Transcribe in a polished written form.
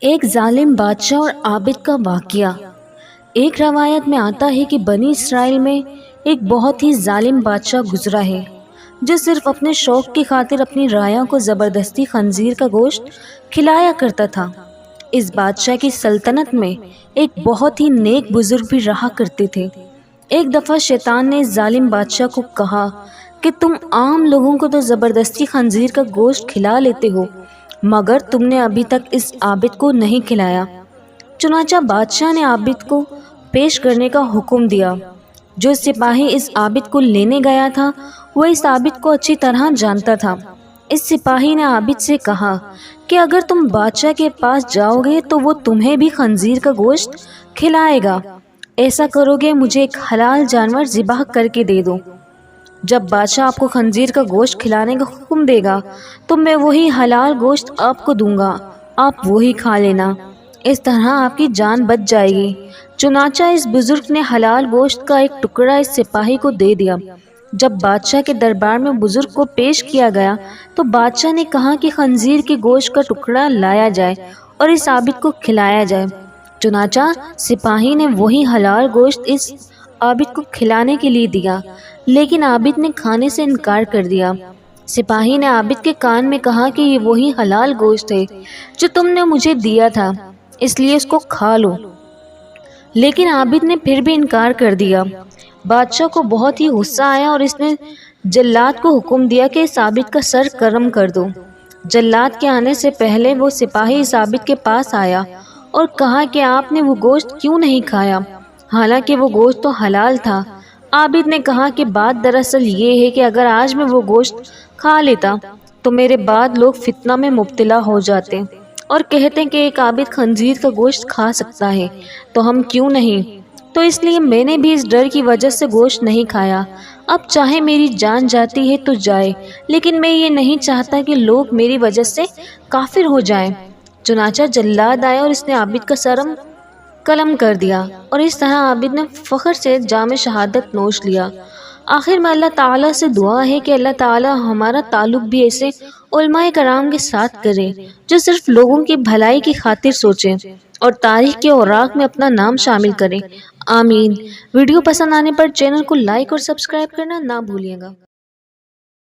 ایک ظالم بادشاہ اور عابد کا واقعہ۔ ایک روایت میں آتا ہے کہ بنی اسرائیل میں ایک بہت ہی ظالم بادشاہ گزرا ہے جو صرف اپنے شوق کی خاطر اپنی رعایا کو زبردستی خنزیر کا گوشت کھلایا کرتا تھا۔ اس بادشاہ کی سلطنت میں ایک بہت ہی نیک بزرگ بھی رہا کرتے تھے۔ ایک دفعہ شیطان نے اس ظالم بادشاہ کو کہا کہ تم عام لوگوں کو تو زبردستی خنزیر کا گوشت کھلا لیتے ہو، مگر تم نے ابھی تک اس عابد کو نہیں کھلایا۔ چنانچہ بادشاہ نے عابد کو پیش کرنے کا حکم دیا۔ جو سپاہی اس عابد کو لینے گیا تھا وہ اس عابد کو اچھی طرح جانتا تھا۔ اس سپاہی نے عابد سے کہا کہ اگر تم بادشاہ کے پاس جاؤ گے تو وہ تمہیں بھی خنزیر کا گوشت کھلائے گا۔ ایسا کرو گے مجھے ایک حلال جانور ذبح کر کے دے دو۔ جب بادشاہ آپ کو خنزیر کا گوشت کھلانے کا حکم دے گا تو میں وہی حلال گوشت آپ کو دوں گا، آپ وہی کھا لینا۔ اس طرح آپ کی جان بچ جائے گی۔ چنانچہ اس بزرگ نے حلال گوشت کا ایک ٹکڑا اس سپاہی کو دے دیا۔ جب بادشاہ کے دربار میں بزرگ کو پیش کیا گیا تو بادشاہ نے کہا کہ خنزیر کے گوشت کا ٹکڑا لایا جائے اور اس عابد کو کھلایا جائے۔ چنانچہ سپاہی نے وہی حلال گوشت اس عابد کو کھلانے کے لیے دیا، لیکن عابد نے کھانے سے انکار کر دیا۔ سپاہی نے عابد کے کان میں کہا کہ یہ وہی حلال گوشت ہے جو تم نے مجھے دیا تھا، اس لیے اس کو کھا لو۔ لیکن عابد نے پھر بھی انکار کر دیا۔ بادشاہ کو بہت ہی غصہ آیا اور اس نے جلاد کو حکم دیا کہ اس عابد کا سر قلم کر دو۔ جلاد کے آنے سے پہلے وہ سپاہی اس عابد کے پاس آیا اور کہا کہ آپ نے وہ گوشت کیوں نہیں کھایا، حالانکہ وہ گوشت تو حلال تھا۔ عابد نے کہا کہ بات دراصل یہ ہے کہ اگر آج میں وہ گوشت کھا لیتا تو میرے بعد لوگ فتنہ میں مبتلا ہو جاتے اور کہتے کہ ایک عابد خنزیر کا گوشت کھا سکتا ہے تو ہم کیوں نہیں، تو اس لیے میں نے بھی اس ڈر کی وجہ سے گوشت نہیں کھایا۔ اب چاہے میری جان جاتی ہے تو جائے، لیکن میں یہ نہیں چاہتا کہ لوگ میری وجہ سے کافر ہو جائیں۔ چنانچہ جلاد آیا اور اس نے عابد کا سر قلم کر دیا اور اس طرح عابد نے فخر سے جام شہادت نوش لیا۔ آخر میں اللہ تعالیٰ سے دعا ہے کہ اللہ تعالیٰ ہمارا تعلق بھی ایسے علماء کرام کے ساتھ کرے جو صرف لوگوں کی بھلائی کی خاطر سوچیں اور تاریخ کے اوراق میں اپنا نام شامل کریں۔ آمین۔ ویڈیو پسند آنے پر چینل کو لائک اور سبسکرائب کرنا نہ بھولیے گا۔